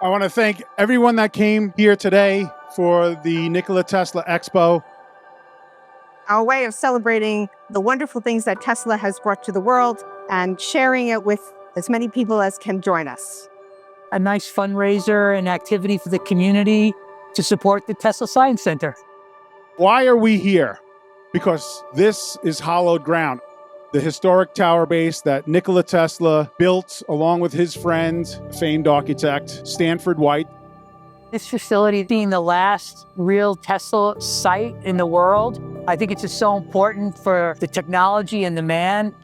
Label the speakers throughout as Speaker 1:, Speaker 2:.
Speaker 1: I want to thank everyone that came here today for the Nikola Tesla Expo.
Speaker 2: Our way of celebrating the wonderful things that Tesla has brought to the world and sharing it with as many people as can join us.
Speaker 3: A nice fundraiser and activity for the community to support the Tesla Science Center.
Speaker 1: Why are we here? Because this is hallowed ground. The historic tower base that Nikola Tesla built along with his friend, famed architect, Stanford White.
Speaker 3: This facility being the last real Tesla site in the world, I think it's just so important for the technology and the man.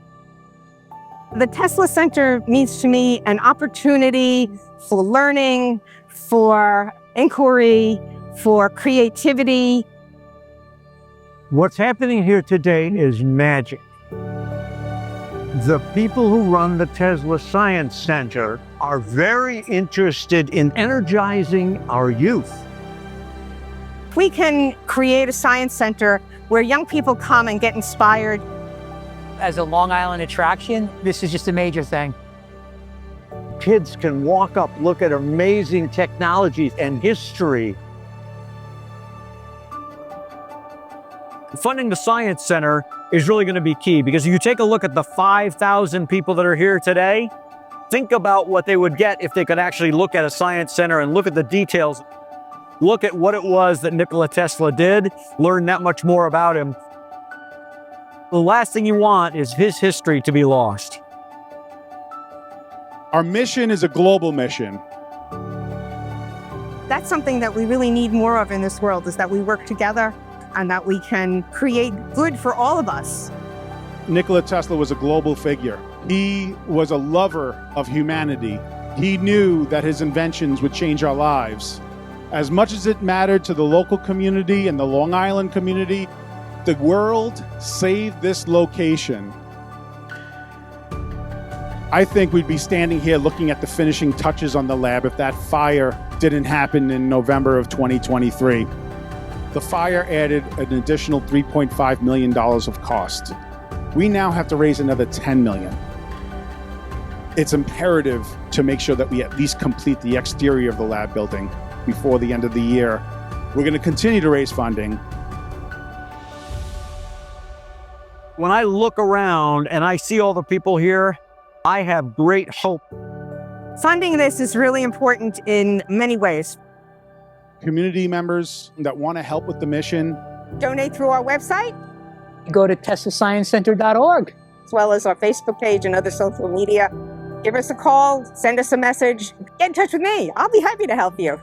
Speaker 2: The Tesla Center means to me an opportunity for learning, for inquiry, for creativity.
Speaker 4: What's happening here today is magic. The people who run the Tesla Science Center are very interested in energizing our youth.
Speaker 2: We can create a science center where young people come and get inspired.
Speaker 3: As a Long Island attraction, this is just a major thing.
Speaker 4: Kids can walk up, look at amazing technologies and history. Funding the Science Center is really going to be key, because if you take a look at the 5,000 people that are here today, think about what they would get if they could actually look at a science center and look at the details. Look at what it was that Nikola Tesla did, learn that much more about him. The last thing you want is his history to be lost.
Speaker 1: Our mission is a global mission.
Speaker 2: That's something that we really need more of in this world, is that we work together and that we can create good for all of us.
Speaker 1: Nikola Tesla was a global figure. He was a lover of humanity. He knew that his inventions would change our lives. As much as it mattered to the local community and the Long Island community, the world saved this location. I think we'd be standing here looking at the finishing touches on the lab if that fire didn't happen in November of 2023. The fire added an additional $3.5 million of cost. We now have to raise another $10 million. It's imperative to make sure that we at least complete the exterior of the lab building before the end of the year. We're going to continue to raise funding.
Speaker 4: When I look around and I see all the people here, I have great hope.
Speaker 2: Funding this is really important in many ways.
Speaker 1: Community members that want to help with the mission,
Speaker 2: Donate through our website,
Speaker 3: Go to teslasciencecenter.org.
Speaker 2: as well as our Facebook page and other social media. Give us a call, send us a message, get in touch with me. I'll be happy to help you.